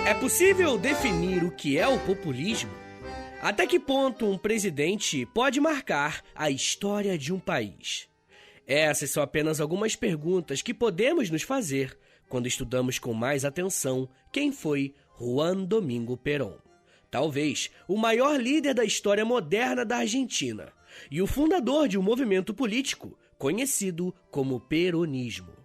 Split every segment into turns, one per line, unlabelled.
É possível definir o que é o populismo? Até que ponto um presidente pode marcar a história de um país? Essas são apenas algumas perguntas que podemos nos fazer quando estudamos com mais atenção quem foi Juan Domingo Perón. Talvez o maior líder da história moderna da Argentina e o fundador de um movimento político conhecido como peronismo.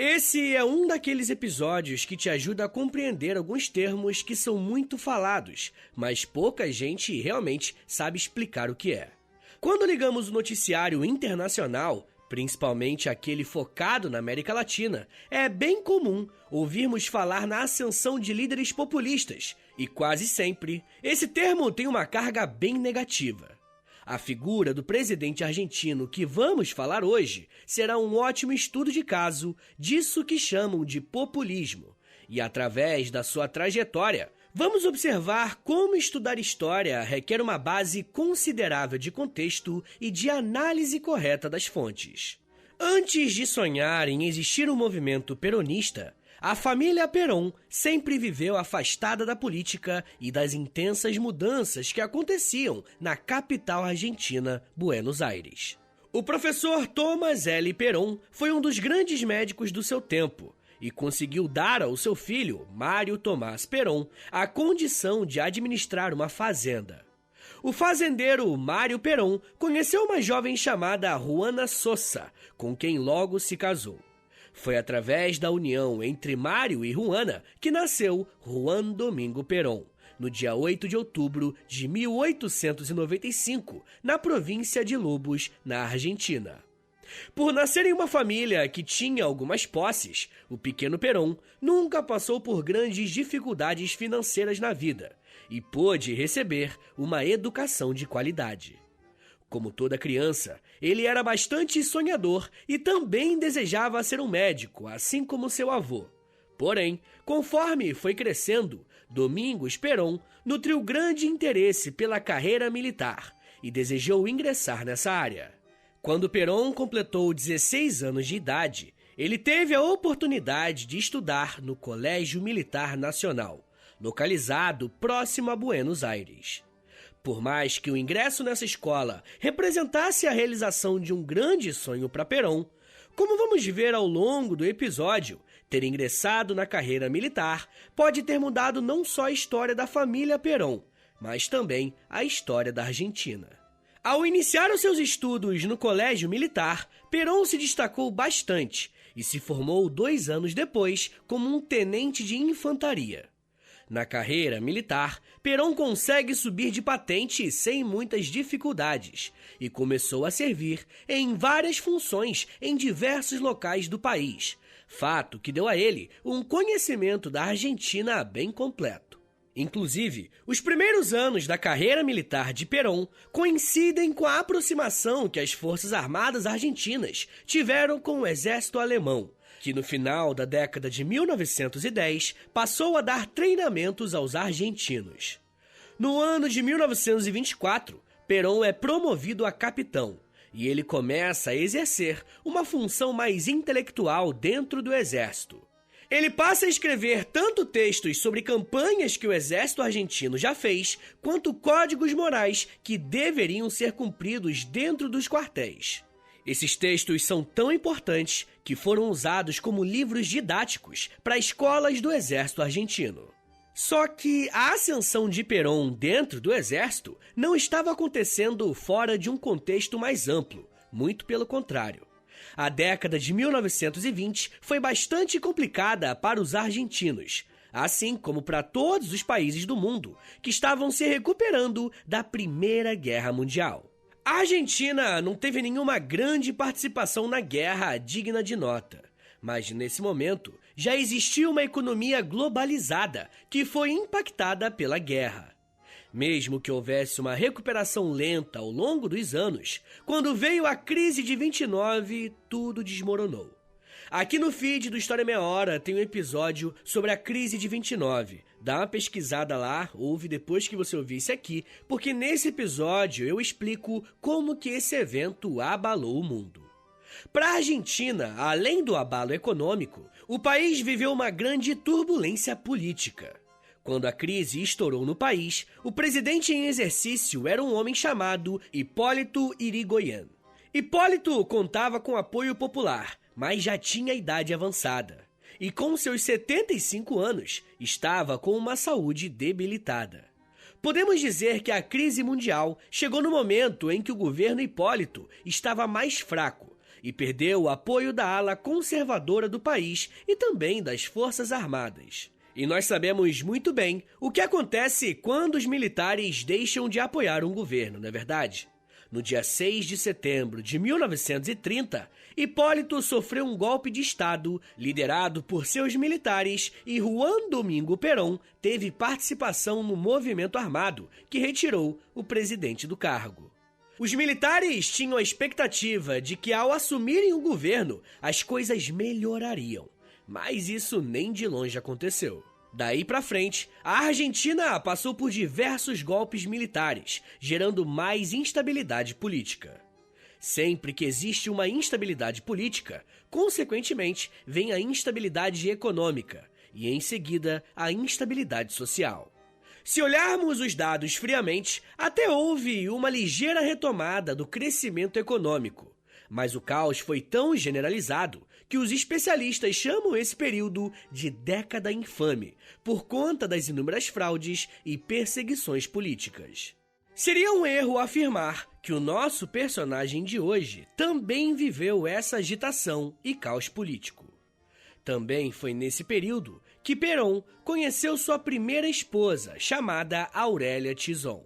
Esse é um daqueles episódios que te ajuda a compreender alguns termos que são muito falados, mas pouca gente realmente sabe explicar o que é. Quando ligamos o noticiário internacional, principalmente aquele focado na América Latina, é bem comum ouvirmos falar na ascensão de líderes populistas, e quase sempre esse termo tem uma carga bem negativa. A figura do presidente argentino que vamos falar hoje será um ótimo estudo de caso disso que chamam de populismo. E através da sua trajetória, vamos observar como estudar história requer uma base considerável de contexto e de análise correta das fontes. Antes de sonhar em existir um movimento peronista, a família Perón sempre viveu afastada da política e das intensas mudanças que aconteciam na capital argentina, Buenos Aires. O professor Tomás L. Perón foi um dos grandes médicos do seu tempo e conseguiu dar ao seu filho, Mário Tomás Perón, a condição de administrar uma fazenda. O fazendeiro Mário Perón conheceu uma jovem chamada Juana Sosa, com quem logo se casou. Foi através da união entre Mário e Juana que nasceu Juan Domingo Perón, no dia 8 de outubro de 1895, na província de Lobos, na Argentina. Por nascer em uma família que tinha algumas posses, o pequeno Perón nunca passou por grandes dificuldades financeiras na vida e pôde receber uma educação de qualidade. Como toda criança, ele era bastante sonhador e também desejava ser um médico, assim como seu avô. Porém, conforme foi crescendo, Domingos Perón nutriu grande interesse pela carreira militar e desejou ingressar nessa área. Quando Perón completou 16 anos de idade, ele teve a oportunidade de estudar no Colégio Militar Nacional, localizado próximo a Buenos Aires. Por mais que o ingresso nessa escola representasse a realização de um grande sonho para Perón, como vamos ver ao longo do episódio, ter ingressado na carreira militar pode ter mudado não só a história da família Perón, mas também a história da Argentina. Ao iniciar os seus estudos no colégio militar, Perón se destacou bastante e se formou 2 anos depois como um tenente de infantaria. Na carreira militar, Perón consegue subir de patente sem muitas dificuldades e começou a servir em várias funções em diversos locais do país, fato que deu a ele um conhecimento da Argentina bem completo. Inclusive, os primeiros anos da carreira militar de Perón coincidem com a aproximação que as Forças Armadas Argentinas tiveram com o exército alemão, que no final da década de 1910 passou a dar treinamentos aos argentinos. No ano de 1924, Perón é promovido a capitão e ele começa a exercer uma função mais intelectual dentro do exército. Ele passa a escrever tanto textos sobre campanhas que o exército argentino já fez, quanto códigos morais que deveriam ser cumpridos dentro dos quartéis. Esses textos são tão importantes que foram usados como livros didáticos para escolas do exército argentino. Só que a ascensão de Perón dentro do exército não estava acontecendo fora de um contexto mais amplo, muito pelo contrário. A década de 1920 foi bastante complicada para os argentinos, assim como para todos os países do mundo que estavam se recuperando da Primeira Guerra Mundial. A Argentina não teve nenhuma grande participação na guerra digna de nota, mas nesse momento já existia uma economia globalizada que foi impactada pela guerra. Mesmo que houvesse uma recuperação lenta ao longo dos anos, quando veio a crise de 29, tudo desmoronou. Aqui no feed do História Meia Hora tem um episódio sobre a crise de 29. Dá uma pesquisada lá, ouve depois que você ouvir isso aqui, porque nesse episódio eu explico como que esse evento abalou o mundo. Para a Argentina, além do abalo econômico, o país viveu uma grande turbulência política. Quando a crise estourou no país, o presidente em exercício era um homem chamado Hipólito Yrigoyen. Hipólito contava com apoio popular, mas já tinha idade avançada. E com seus 75 anos, estava com uma saúde debilitada. Podemos dizer que a crise mundial chegou no momento em que o governo Hipólito estava mais fraco e perdeu o apoio da ala conservadora do país e também das Forças Armadas. E nós sabemos muito bem o que acontece quando os militares deixam de apoiar um governo, não é verdade? No dia 6 de setembro de 1930, Hipólito sofreu um golpe de Estado liderado por seus militares e Juan Domingo Perón teve participação no movimento armado que retirou o presidente do cargo. Os militares tinham a expectativa de que, ao assumirem o governo, as coisas melhorariam, mas isso nem de longe aconteceu. Daí pra frente, a Argentina passou por diversos golpes militares, gerando mais instabilidade política. Sempre que existe uma instabilidade política, consequentemente, vem a instabilidade econômica e, em seguida, a instabilidade social. Se olharmos os dados friamente, até houve uma ligeira retomada do crescimento econômico, mas o caos foi tão generalizado que os especialistas chamam esse período de década infame, por conta das inúmeras fraudes e perseguições políticas. Seria um erro afirmar que o nosso personagem de hoje também viveu essa agitação e caos político. Também foi nesse período que Perón conheceu sua primeira esposa, chamada Aurélia Tizon.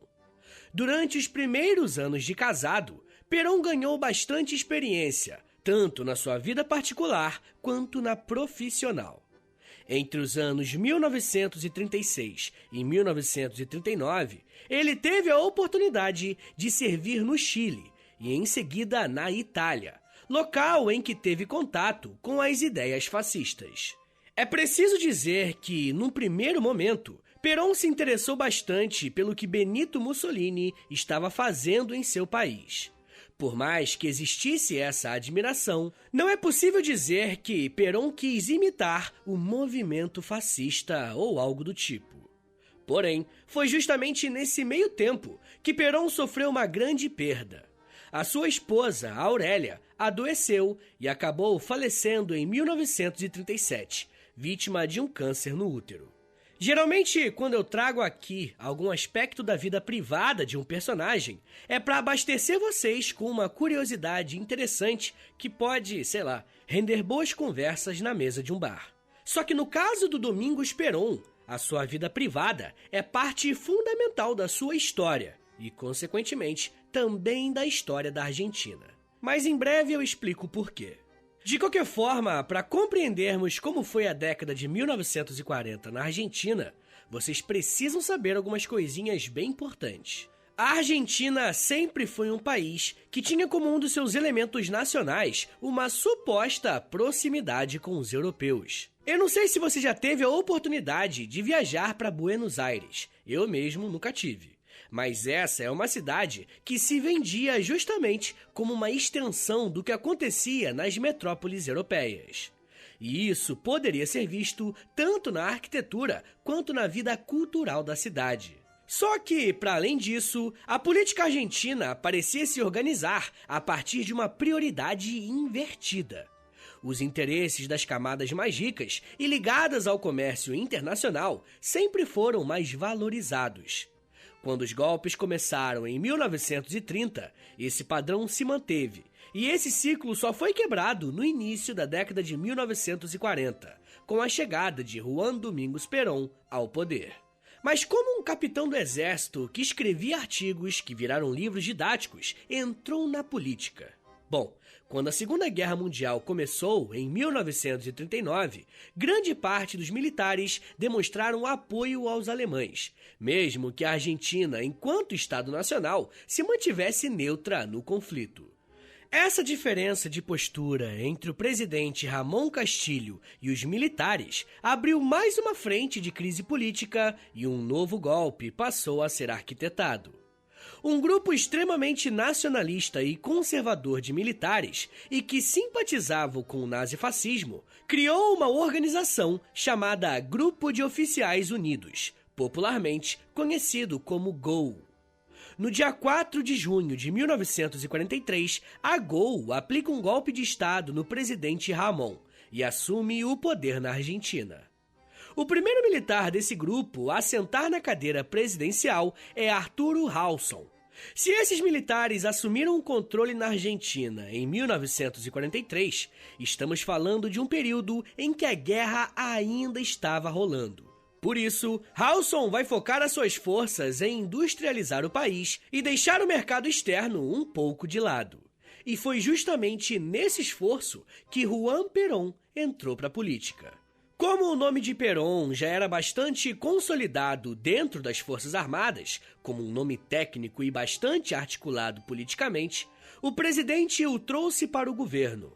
Durante os primeiros anos de casado, Perón ganhou bastante experiência, tanto na sua vida particular quanto na profissional. Entre os anos 1936 e 1939, ele teve a oportunidade de servir no Chile e, em seguida, na Itália, local em que teve contato com as ideias fascistas. É preciso dizer que, num primeiro momento, Perón se interessou bastante pelo que Benito Mussolini estava fazendo em seu país. Por mais que existisse essa admiração, não é possível dizer que Perón quis imitar o movimento fascista ou algo do tipo. Porém, foi justamente nesse meio tempo que Perón sofreu uma grande perda. A sua esposa, Aurélia, adoeceu e acabou falecendo em 1937, vítima de um câncer no útero. Geralmente, quando eu trago aqui algum aspecto da vida privada de um personagem, é para abastecer vocês com uma curiosidade interessante que pode, render boas conversas na mesa de um bar. Só que no caso do Domingos Perón, a sua vida privada é parte fundamental da sua história e, consequentemente, também da história da Argentina. Mas em breve eu explico o porquê. De qualquer forma, para compreendermos como foi a década de 1940 na Argentina, vocês precisam saber algumas coisinhas bem importantes. A Argentina sempre foi um país que tinha como um dos seus elementos nacionais uma suposta proximidade com os europeus. Eu não sei se você já teve a oportunidade de viajar para Buenos Aires, eu mesmo nunca tive. Mas essa é uma cidade que se vendia justamente como uma extensão do que acontecia nas metrópoles europeias. E isso poderia ser visto tanto na arquitetura quanto na vida cultural da cidade. Só que, para além disso, a política argentina parecia se organizar a partir de uma prioridade invertida. Os interesses das camadas mais ricas e ligadas ao comércio internacional sempre foram mais valorizados. Quando os golpes começaram em 1930, esse padrão se manteve, e esse ciclo só foi quebrado no início da década de 1940, com a chegada de Juan Domingos Perón ao poder. Mas como um capitão do exército que escrevia artigos que viraram livros didáticos entrou na política? Bom, quando a Segunda Guerra Mundial começou, em 1939, grande parte dos militares demonstraram apoio aos alemães, mesmo que a Argentina, enquanto Estado nacional, se mantivesse neutra no conflito. Essa diferença de postura entre o presidente Ramon Castilho e os militares abriu mais uma frente de crise política e um novo golpe passou a ser arquitetado. Um grupo extremamente nacionalista e conservador de militares e que simpatizavam com o nazifascismo criou uma organização chamada Grupo de Oficiais Unidos, popularmente conhecido como Gol. No dia 4 de junho de 1943, a Gol aplica um golpe de Estado no presidente Ramon e assume o poder na Argentina. O primeiro militar desse grupo a sentar na cadeira presidencial é Arturo Rawson. Se esses militares assumiram o controle na Argentina em 1943, estamos falando de um período em que a guerra ainda estava rolando. Por isso, Rawson vai focar as suas forças em industrializar o país e deixar o mercado externo um pouco de lado. E foi justamente nesse esforço que Juan Perón entrou para a política. Como o nome de Perón já era bastante consolidado dentro das Forças Armadas, como um nome técnico e bastante articulado politicamente, o presidente o trouxe para o governo.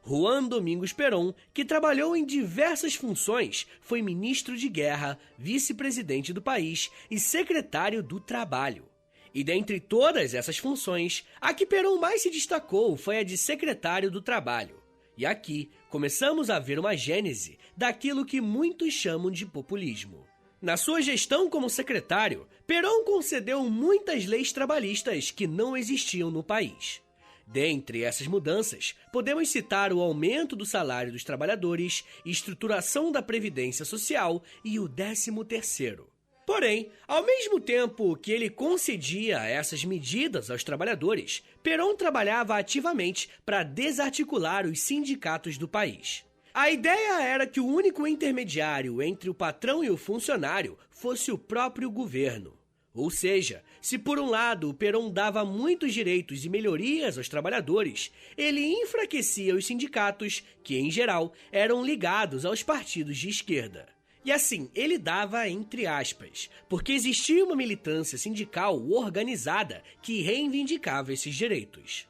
Juan Domingos Perón, que trabalhou em diversas funções, foi ministro de guerra, vice-presidente do país e secretário do Trabalho. E dentre todas essas funções, a que Perón mais se destacou foi a de secretário do Trabalho. E aqui começamos a ver uma gênese daquilo que muitos chamam de populismo. Na sua gestão como secretário, Perón concedeu muitas leis trabalhistas que não existiam no país. Dentre essas mudanças, podemos citar o aumento do salário dos trabalhadores, estruturação da Previdência Social e o 13º. Porém, ao mesmo tempo que ele concedia essas medidas aos trabalhadores, Perón trabalhava ativamente para desarticular os sindicatos do país. A ideia era que o único intermediário entre o patrão e o funcionário fosse o próprio governo. Ou seja, se por um lado Perón dava muitos direitos e melhorias aos trabalhadores, ele enfraquecia os sindicatos, que em geral eram ligados aos partidos de esquerda. E assim, ele dava entre aspas, porque existia uma militância sindical organizada que reivindicava esses direitos.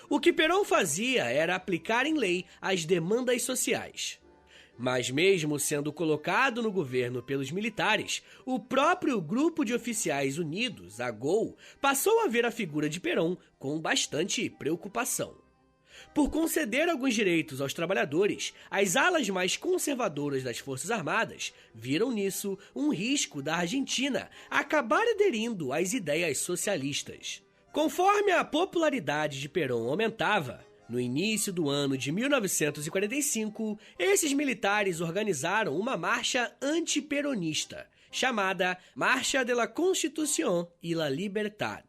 O que Perón fazia era aplicar em lei as demandas sociais. Mas mesmo sendo colocado no governo pelos militares, o próprio Grupo de Oficiais Unidos, a GOL, passou a ver a figura de Perón com bastante preocupação. Por conceder alguns direitos aos trabalhadores, as alas mais conservadoras das Forças Armadas viram nisso um risco da Argentina acabar aderindo às ideias socialistas. Conforme a popularidade de Perón aumentava, no início do ano de 1945, esses militares organizaram uma marcha antiperonista, chamada Marcha de la Constitución y la Libertad.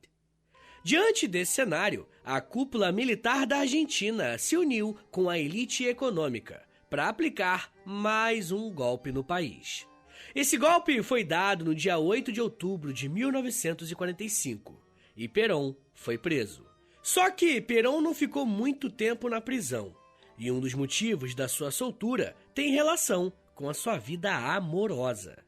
Diante desse cenário, a cúpula militar da Argentina se uniu com a elite econômica para aplicar mais um golpe no país. Esse golpe foi dado no dia 8 de outubro de 1945 e Perón foi preso. Só que Perón não ficou muito tempo na prisão e um dos motivos da sua soltura tem relação com a sua vida amorosa.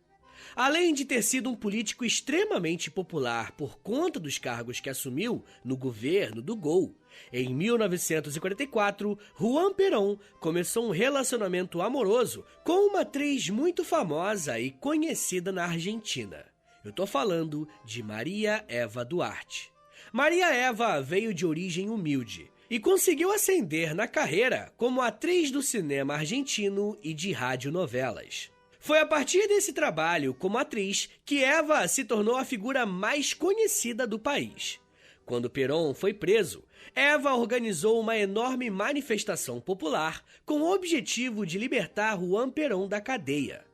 Além de ter sido um político extremamente popular por conta dos cargos que assumiu no governo do GOL, em 1944, Juan Perón começou um relacionamento amoroso com uma atriz muito famosa e conhecida na Argentina. Eu tô falando de Maria Eva Duarte. Maria Eva veio de origem humilde e conseguiu ascender na carreira como atriz do cinema argentino e de radionovelas. Foi a partir desse trabalho como atriz que Eva se tornou a figura mais conhecida do país. Quando Perón foi preso, Eva organizou uma enorme manifestação popular com o objetivo de libertar Juan Perón da cadeia.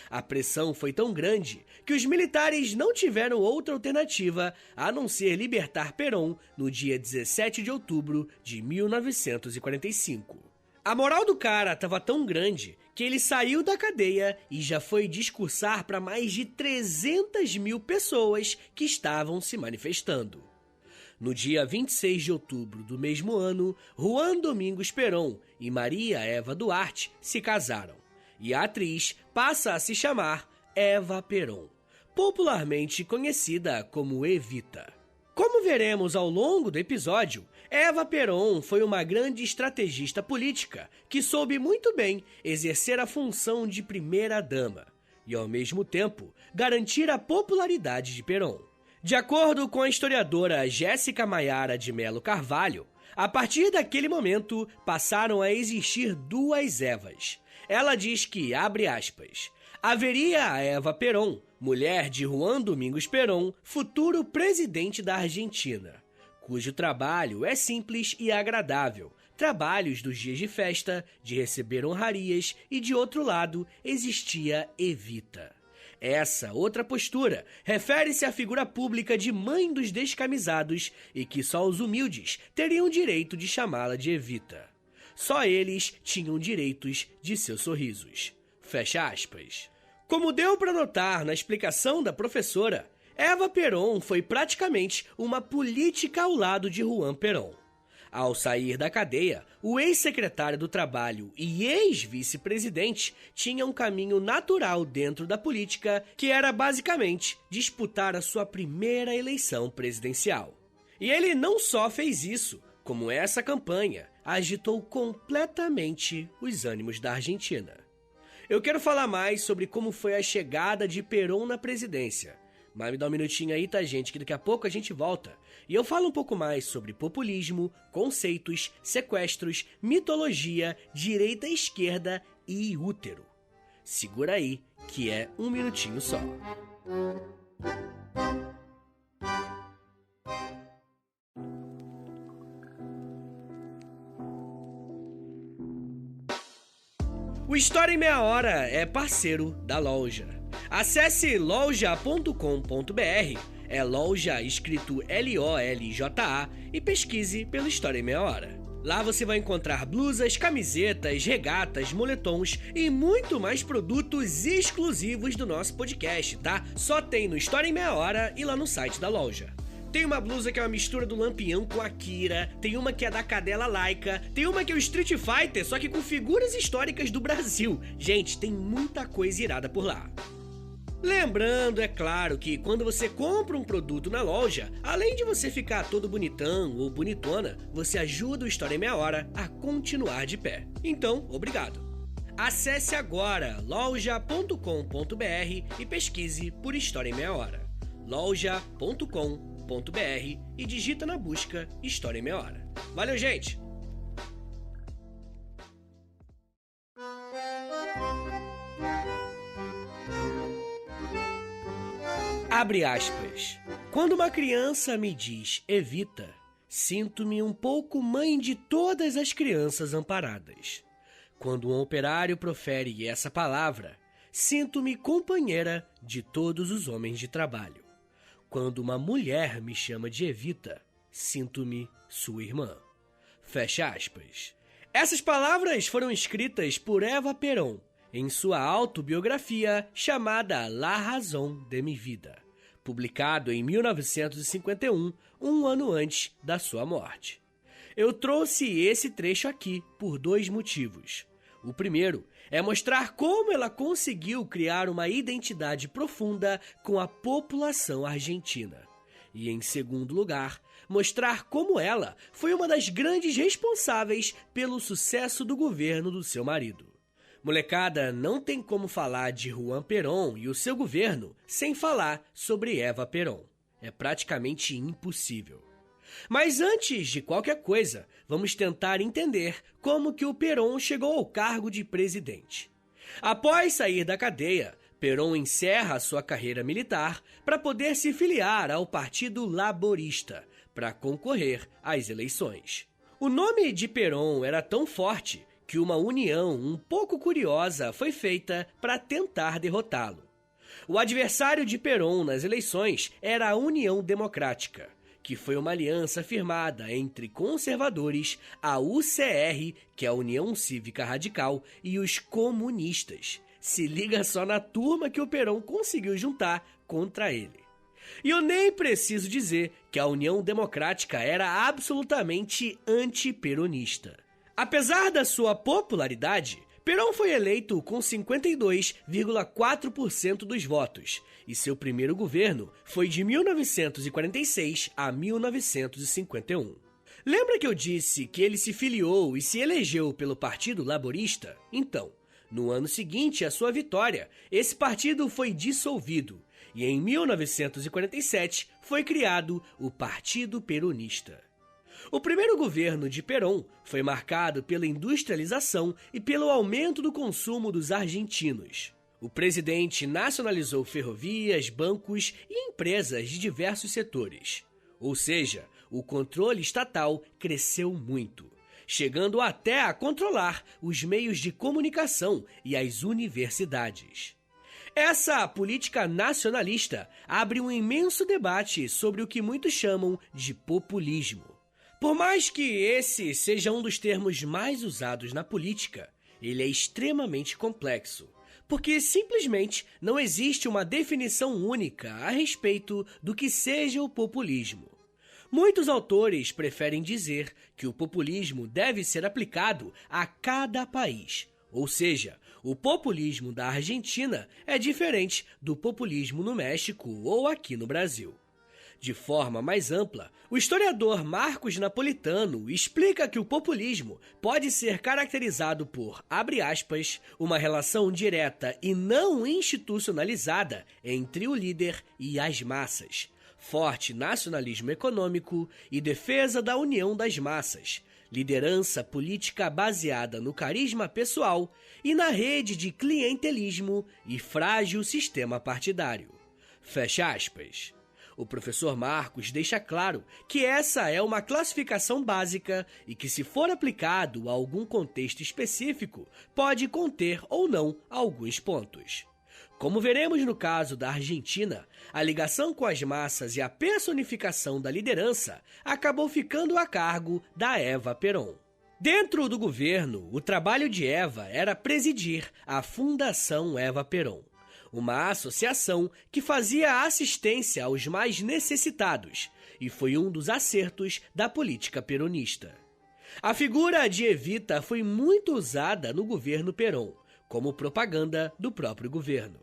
A pressão foi tão grande que os militares não tiveram outra alternativa a não ser libertar Perón no dia 17 de outubro de 1945. A moral do cara estava tão grande que ele saiu da cadeia e já foi discursar para mais de 300 mil pessoas que estavam se manifestando. No dia 26 de outubro do mesmo ano, Juan Domingos Perón e Maria Eva Duarte se casaram, e a atriz passa a se chamar Eva Perón, popularmente conhecida como Evita. Como veremos ao longo do episódio, Eva Perón foi uma grande estrategista política que soube muito bem exercer a função de primeira-dama e, ao mesmo tempo, garantir a popularidade de Perón. De acordo com a historiadora Jéssica Maiara de Melo Carvalho, a partir daquele momento passaram a existir duas Evas. Ela diz que, abre aspas, Haveria a Eva Perón, mulher de Juan Domingos Perón, futuro presidente da Argentina, cujo trabalho é simples e agradável, trabalhos dos dias de festa, de receber honrarias e, de outro lado, existia Evita. Essa outra postura refere-se à figura pública de mãe dos descamisados e que só os humildes teriam direito de chamá-la de Evita. Só eles tinham direitos de seus sorrisos. Fecha aspas. Como deu para notar na explicação da professora, Eva Perón foi praticamente uma política ao lado de Juan Perón. Ao sair da cadeia, o ex-secretário do Trabalho e ex-vice-presidente tinha um caminho natural dentro da política, que era basicamente disputar a sua primeira eleição presidencial. E ele não só fez isso, como essa campanha agitou completamente os ânimos da Argentina. Eu quero falar mais sobre como foi a chegada de Perón na presidência, mas me dá um minutinho aí, tá, gente, que daqui a pouco a gente volta. E eu falo um pouco mais sobre populismo, conceitos, sequestros, mitologia, direita e esquerda e útero. Segura aí, que é um minutinho só. O História em Meia Hora é parceiro da loja. Acesse loja.com.br, é loja escrito L-O-L-J-A, e pesquise pelo História em Meia Hora. Lá você vai encontrar blusas, camisetas, regatas, moletons e muito mais produtos exclusivos do nosso podcast, tá? Só tem no História em Meia Hora e lá no site da loja. Tem uma blusa que é uma mistura do Lampião com a Kira, tem uma que é da Cadela Laika, tem uma que é o Street Fighter, só que com figuras históricas do Brasil. Gente, tem muita coisa irada por lá. Lembrando, é claro, que quando você compra um produto na loja, além de você ficar todo bonitão ou bonitona, você ajuda o História em Meia Hora a continuar de pé. Então, obrigado. Acesse agora loja.com.br e pesquise por História em Meia Hora. loja.com.br e digita na busca História em Meia Hora. Valeu, gente! Abre aspas. Quando uma criança me diz Evita, sinto-me um pouco mãe de todas as crianças amparadas. Quando um operário profere essa palavra, sinto-me companheira de todos os homens de trabalho. Quando uma mulher me chama de Evita, sinto-me sua irmã. Fecha aspas. Essas palavras foram escritas por Eva Perón em sua autobiografia chamada La Razón de mi vida, publicado em 1951, um ano antes da sua morte. Eu trouxe esse trecho aqui por dois motivos. O primeiro é mostrar como ela conseguiu criar uma identidade profunda com a população argentina. E, em segundo lugar, mostrar como ela foi uma das grandes responsáveis pelo sucesso do governo do seu marido. Molecada, não tem como falar de Juan Perón e o seu governo sem falar sobre Eva Perón. É praticamente impossível. Mas antes de qualquer coisa, vamos tentar entender como que o Perón chegou ao cargo de presidente. Após sair da cadeia, Perón encerra sua carreira militar para poder se filiar ao Partido Laborista para concorrer às eleições. O nome de Perón era tão forte que uma união um pouco curiosa foi feita para tentar derrotá-lo. O adversário de Perón nas eleições era a União Democrática, que foi uma aliança firmada entre conservadores, a UCR, que é a União Cívica Radical, e os comunistas. Se liga só na turma que o Perón conseguiu juntar contra ele. E eu nem preciso dizer que a União Democrática era absolutamente antiperonista. Apesar da sua popularidade, Perón foi eleito com 52,4% dos votos, e seu primeiro governo foi de 1946 a 1951. Lembra que eu disse que ele se filiou e se elegeu pelo Partido Laborista? Então, no ano seguinte à sua vitória, esse partido foi dissolvido, e em 1947 foi criado o Partido Peronista. O primeiro governo de Perón foi marcado pela industrialização e pelo aumento do consumo dos argentinos. O presidente nacionalizou ferrovias, bancos e empresas de diversos setores. Ou seja, o controle estatal cresceu muito, chegando até a controlar os meios de comunicação e as universidades. Essa política nacionalista abre um imenso debate sobre o que muitos chamam de populismo. Por mais que esse seja um dos termos mais usados na política, ele é extremamente complexo, porque simplesmente não existe uma definição única a respeito do que seja o populismo. Muitos autores preferem dizer que o populismo deve ser aplicado a cada país, ou seja, o populismo da Argentina é diferente do populismo no México ou aqui no Brasil. De forma mais ampla, o historiador Marcos Napolitano explica que o populismo pode ser caracterizado por, abre aspas, uma relação direta e não institucionalizada entre o líder e as massas, forte nacionalismo econômico e defesa da união das massas, liderança política baseada no carisma pessoal e na rede de clientelismo e frágil sistema partidário. Fecha aspas. O professor Marcos deixa claro que essa é uma classificação básica e que, se for aplicado a algum contexto específico, pode conter ou não alguns pontos. Como veremos no caso da Argentina, a ligação com as massas e a personificação da liderança acabou ficando a cargo da Eva Perón. Dentro do governo, o trabalho de Eva era presidir a Fundação Eva Perón, uma associação que fazia assistência aos mais necessitados e foi um dos acertos da política peronista. A figura de Evita foi muito usada no governo Perón, como propaganda do próprio governo.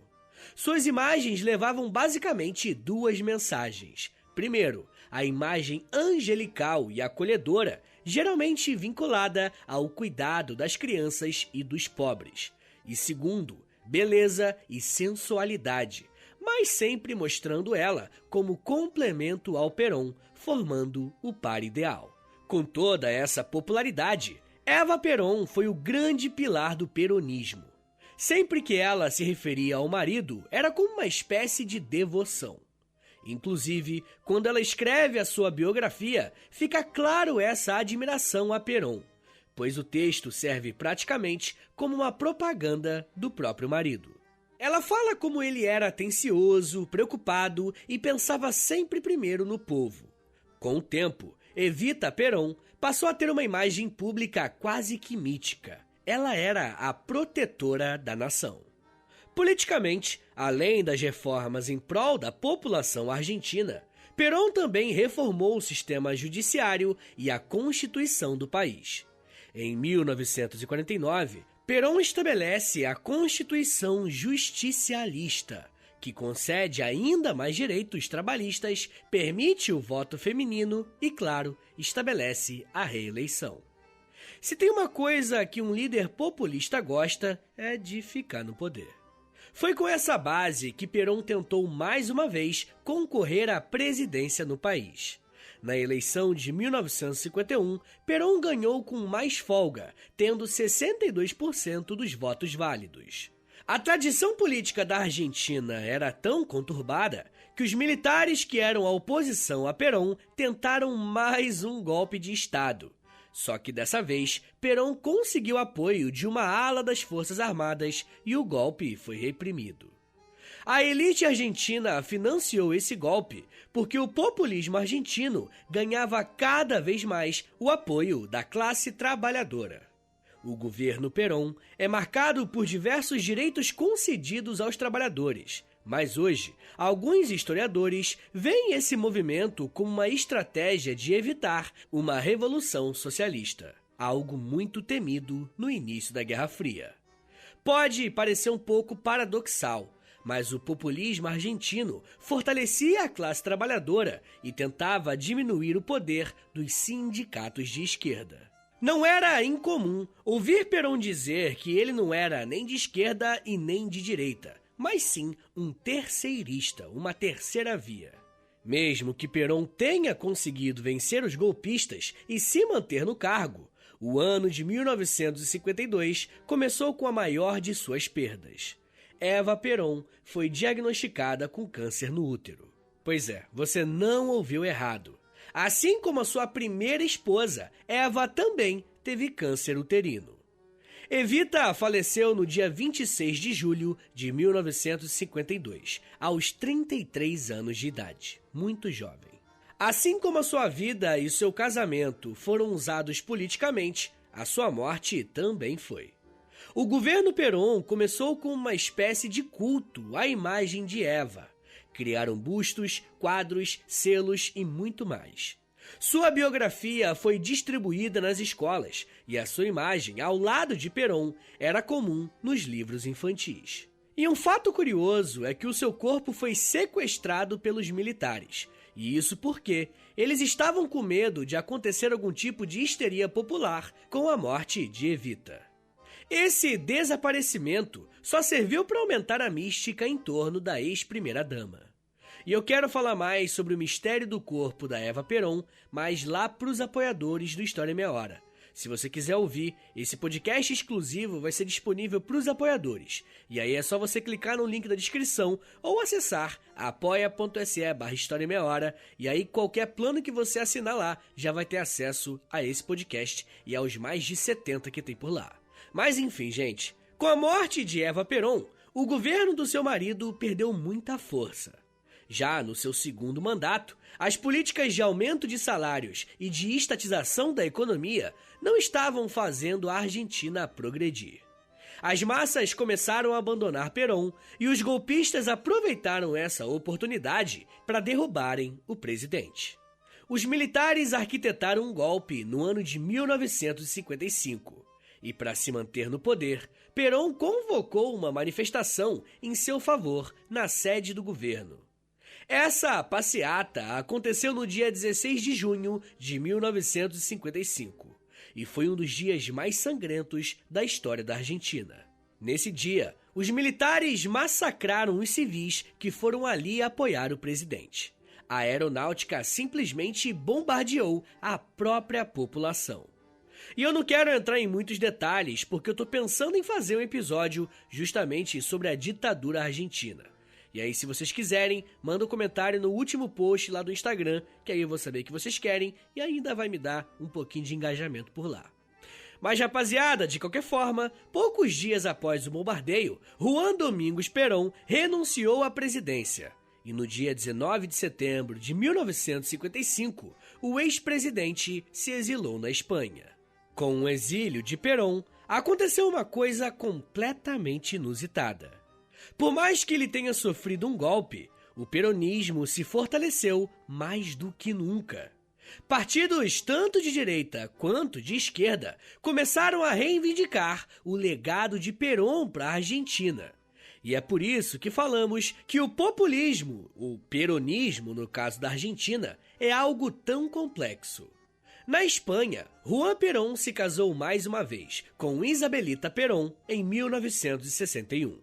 Suas imagens levavam basicamente duas mensagens. Primeiro, a imagem angelical e acolhedora, geralmente vinculada ao cuidado das crianças e dos pobres. E segundo, beleza e sensualidade, mas sempre mostrando ela como complemento ao Perón, formando o par ideal. Com toda essa popularidade, Eva Perón foi o grande pilar do peronismo. Sempre que ela se referia ao marido, era como uma espécie de devoção. Inclusive, quando ela escreve a sua biografia, fica claro essa admiração a Perón, pois o texto serve praticamente como uma propaganda do próprio marido. Ela fala como ele era atencioso, preocupado e pensava sempre primeiro no povo. Com o tempo, Evita Perón passou a ter uma imagem pública quase que mítica. Ela era a protetora da nação. Politicamente, além das reformas em prol da população argentina, Perón também reformou o sistema judiciário e a Constituição do país. Em 1949, Perón estabelece a Constituição Justicialista, que concede ainda mais direitos trabalhistas, permite o voto feminino e, claro, estabelece a reeleição. Se tem uma coisa que um líder populista gosta, é de ficar no poder. Foi com essa base que Perón tentou mais uma vez concorrer à presidência no país. Na eleição de 1951, Perón ganhou com mais folga, tendo 62% dos votos válidos. A tradição política da Argentina era tão conturbada que os militares que eram a oposição a Perón tentaram mais um golpe de Estado. Só que dessa vez, Perón conseguiu apoio de uma ala das Forças Armadas e o golpe foi reprimido. A elite argentina financiou esse golpe porque o populismo argentino ganhava cada vez mais o apoio da classe trabalhadora. O governo Perón é marcado por diversos direitos concedidos aos trabalhadores, mas hoje, alguns historiadores veem esse movimento como uma estratégia de evitar uma revolução socialista, algo muito temido no início da Guerra Fria. Pode parecer um pouco paradoxal, mas o populismo argentino fortalecia a classe trabalhadora e tentava diminuir o poder dos sindicatos de esquerda. Não era incomum ouvir Perón dizer que ele não era nem de esquerda e nem de direita, mas sim um terceirista, uma terceira via. Mesmo que Perón tenha conseguido vencer os golpistas e se manter no cargo, o ano de 1952 começou com a maior de suas perdas. Eva Perón foi diagnosticada com câncer no útero. Pois é, você não ouviu errado. Assim como a sua primeira esposa, Eva também teve câncer uterino. Evita faleceu no dia 26 de julho de 1952, aos 33 anos de idade, muito jovem. Assim como a sua vida e o seu casamento foram usados politicamente, a sua morte também foi. O governo Perón começou com uma espécie de culto à imagem de Eva. Criaram bustos, quadros, selos e muito mais. Sua biografia foi distribuída nas escolas e a sua imagem, ao lado de Perón, era comum nos livros infantis. E um fato curioso é que o seu corpo foi sequestrado pelos militares. E isso porque eles estavam com medo de acontecer algum tipo de histeria popular com a morte de Evita. Esse desaparecimento só serviu para aumentar a mística em torno da ex-primeira-dama. E eu quero falar mais sobre o mistério do corpo da Eva Perón, mas lá para os apoiadores do História em Meia Hora. Se você quiser ouvir, esse podcast exclusivo vai ser disponível para os apoiadores. E aí é só você clicar no link da descrição ou acessar apoia.se/História em Meia Hora. E aí qualquer plano que você assinar lá já vai ter acesso a esse podcast e aos mais de 70 que tem por lá. Mas enfim, gente, com a morte de Eva Perón, o governo do seu marido perdeu muita força. Já no seu segundo mandato, as políticas de aumento de salários e de estatização da economia não estavam fazendo a Argentina progredir. As massas começaram a abandonar Perón e os golpistas aproveitaram essa oportunidade para derrubarem o presidente. Os militares arquitetaram um golpe no ano de 1955 e, para se manter no poder, Perón convocou uma manifestação em seu favor na sede do governo. Essa passeata aconteceu no dia 16 de junho de 1955 e foi um dos dias mais sangrentos da história da Argentina. Nesse dia, os militares massacraram os civis que foram ali apoiar o presidente. A aeronáutica simplesmente bombardeou a própria população. E eu não quero entrar em muitos detalhes porque eu tô pensando em fazer um episódio justamente sobre a ditadura argentina. E aí, se vocês quiserem, manda um comentário no último post lá do Instagram, que aí eu vou saber que vocês querem e ainda vai me dar um pouquinho de engajamento por lá. Mas, rapaziada, de qualquer forma, poucos dias após o bombardeio, Juan Domingos Perón renunciou à presidência. E no dia 19 de setembro de 1955, o ex-presidente se exilou na Espanha. Com o exílio de Perón, aconteceu uma coisa completamente inusitada. Por mais que ele tenha sofrido um golpe, o peronismo se fortaleceu mais do que nunca. Partidos tanto de direita quanto de esquerda começaram a reivindicar o legado de Perón para a Argentina. E é por isso que falamos que o populismo, o peronismo no caso da Argentina, é algo tão complexo. Na Espanha, Juan Perón se casou mais uma vez com Isabelita Perón em 1961.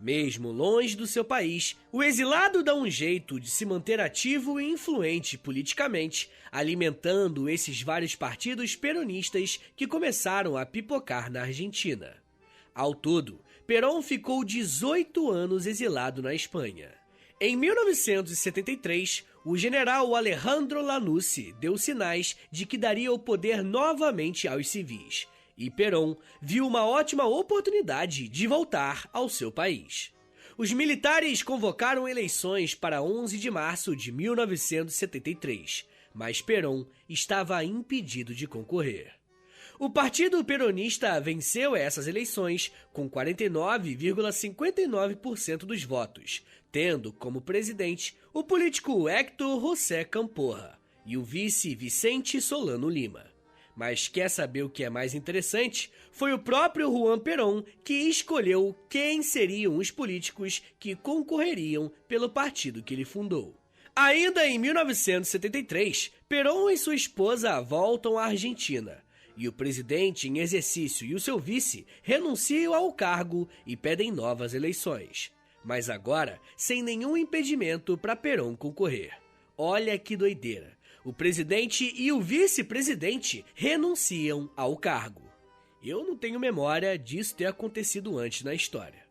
Mesmo longe do seu país, o exilado dá um jeito de se manter ativo e influente politicamente, alimentando esses vários partidos peronistas que começaram a pipocar na Argentina. Ao todo, Perón ficou 18 anos exilado na Espanha. Em 1973, o general Alejandro Lanusse deu sinais de que daria o poder novamente aos civis. E Perón viu uma ótima oportunidade de voltar ao seu país. Os militares convocaram eleições para 11 de março de 1973, mas Perón estava impedido de concorrer. O Partido Peronista venceu essas eleições com 49,59% dos votos, tendo como presidente o político Héctor José Camporra e o vice Vicente Solano Lima. Mas quer saber o que é mais interessante? Foi o próprio Juan Perón que escolheu quem seriam os políticos que concorreriam pelo partido que ele fundou. Ainda em 1973, Perón e sua esposa voltam à Argentina, e o presidente em exercício e o seu vice renunciam ao cargo e pedem novas eleições. Mas agora, sem nenhum impedimento para Perón concorrer. Olha que doideira! O presidente e o vice-presidente renunciam ao cargo. Eu não tenho memória disso ter acontecido antes na história.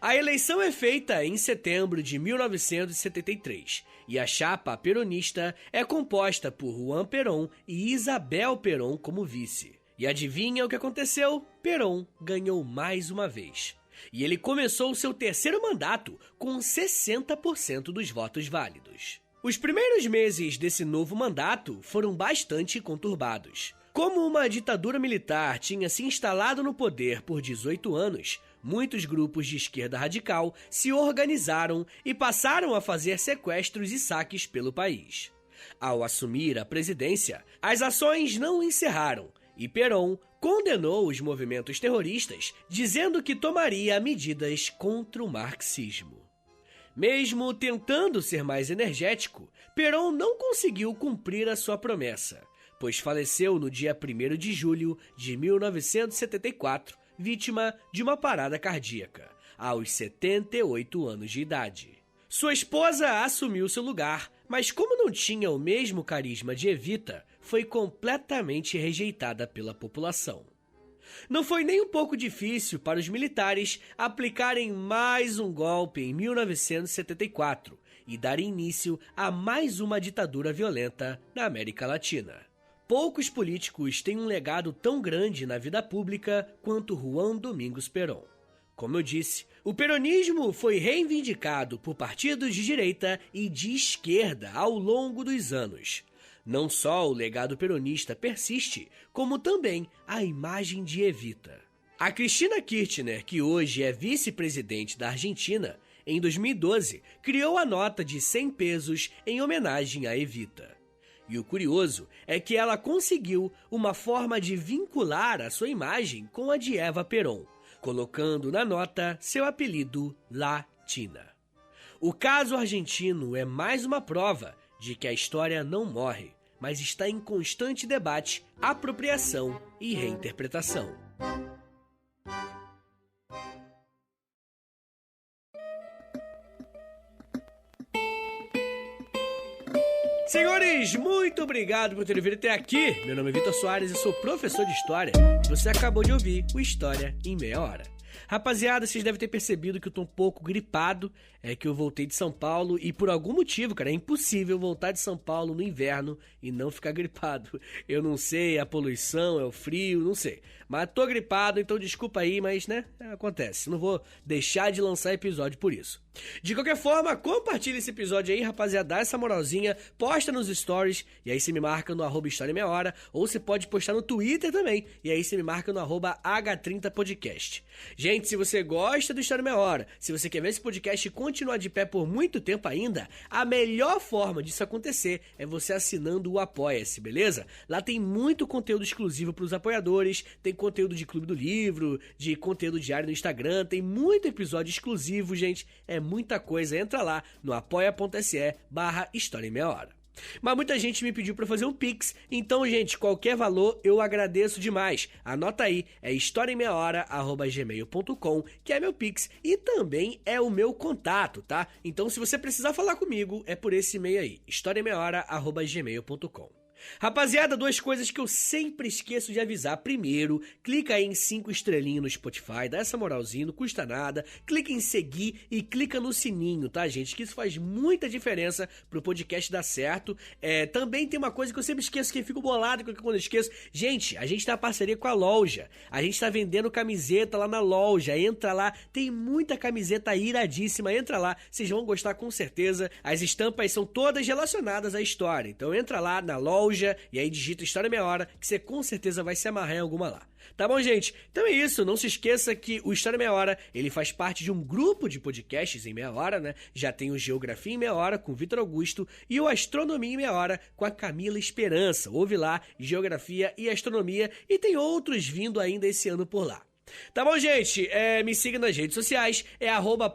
A eleição é feita em setembro de 1973 e a chapa peronista é composta por Juan Perón e Isabel Perón como vice. E adivinha o que aconteceu? Perón ganhou mais uma vez. E ele começou seu terceiro mandato com 60% dos votos válidos. Os primeiros meses desse novo mandato foram bastante conturbados. Como uma ditadura militar tinha se instalado no poder por 18 anos, muitos grupos de esquerda radical se organizaram e passaram a fazer sequestros e saques pelo país. Ao assumir a presidência, as ações não encerraram e Perón condenou os movimentos terroristas, dizendo que tomaria medidas contra o marxismo. Mesmo tentando ser mais energético, Perón não conseguiu cumprir a sua promessa, pois faleceu no dia 1º de julho de 1974, vítima de uma parada cardíaca, aos 78 anos de idade. Sua esposa assumiu seu lugar, mas como não tinha o mesmo carisma de Evita, foi completamente rejeitada pela população. Não foi nem um pouco difícil para os militares aplicarem mais um golpe em 1974 e darem início a mais uma ditadura violenta na América Latina. Poucos políticos têm um legado tão grande na vida pública quanto Juan Domingos Perón. Como eu disse, o peronismo foi reivindicado por partidos de direita e de esquerda ao longo dos anos. Não só o legado peronista persiste, como também a imagem de Evita. A Cristina Kirchner, que hoje é vice-presidente da Argentina, em 2012 criou a nota de 100 pesos em homenagem a Evita. E o curioso é que ela conseguiu uma forma de vincular a sua imagem com a de Eva Perón, colocando na nota seu apelido Latina. O caso argentino é mais uma prova de que a história não morre, mas está em constante debate, apropriação e reinterpretação. Senhores, muito obrigado por terem vindo até aqui. Meu nome é Vitor Soares e sou professor de História. E você acabou de ouvir o História em Meia Hora. Rapaziada, vocês devem ter percebido que eu tô um pouco gripado, que eu voltei de São Paulo e por algum motivo, cara, é impossível voltar de São Paulo no inverno e não ficar gripado. Eu não sei, a poluição, é o frio, não sei. Mas tô gripado, então desculpa aí, mas, né, acontece. Não vou deixar de lançar episódio por isso. De qualquer forma, compartilha esse episódio aí, rapaziada, dá essa moralzinha, posta nos stories, e aí você me marca no @História em Meia Hora, ou você pode postar no Twitter também, e aí você me marca no @H30podcast. Gente, se você gosta do História em Meia Hora, se você quer ver esse podcast continuar de pé por muito tempo ainda, a melhor forma disso acontecer é você assinando o Apoia-se, beleza? Lá tem muito conteúdo exclusivo para os apoiadores, tem conteúdo de Clube do Livro, de conteúdo diário no Instagram, tem muito episódio exclusivo, gente, é muita coisa. Entra lá no apoia.se/História em Meia Hora. Mas muita gente me pediu para fazer um Pix, então, gente, qualquer valor eu agradeço demais. Anota aí, é historiaemmeiahora@gmail.com, que é meu Pix e também é o meu contato, tá? Então, se você precisar falar comigo, é por esse e-mail aí, historiaemmeiahora@gmail.com. Rapaziada, duas coisas que eu sempre esqueço de avisar. Primeiro, clica aí em 5 estrelinhas no Spotify, dá essa moralzinha, não custa nada. Clica em seguir e clica no sininho, tá, gente? Que isso faz muita diferença pro podcast dar certo. Também tem uma coisa que eu sempre esqueço, que eu fico bolado quando eu esqueço. Gente, a gente tá em parceria com a loja. A gente tá vendendo camiseta lá na loja. Entra lá, tem muita camiseta iradíssima. Entra lá, vocês vão gostar com certeza. As estampas são todas relacionadas à história. Então entra lá na loja e aí digita História em Meia Hora, que você com certeza vai se amarrar em alguma lá. Tá bom, gente? Então é isso, não se esqueça que o História em Meia Hora, ele faz parte de um grupo de podcasts em meia hora, né? Já tem o Geografia em Meia Hora com o Vitor Augusto e o Astronomia em Meia Hora com a Camila Esperança. Ouve lá, Geografia e Astronomia, e tem outros vindo ainda esse ano por lá. Tá bom, gente? Me siga nas redes sociais,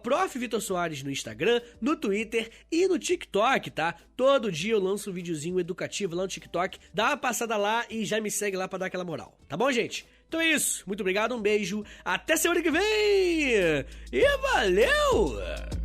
@Prof. Vitor Soares no Instagram, no Twitter e no TikTok, tá? Todo dia eu lanço um videozinho educativo lá no TikTok, dá uma passada lá e já me segue lá pra dar aquela moral, tá bom, gente? Então é isso, muito obrigado, um beijo, até semana que vem e valeu!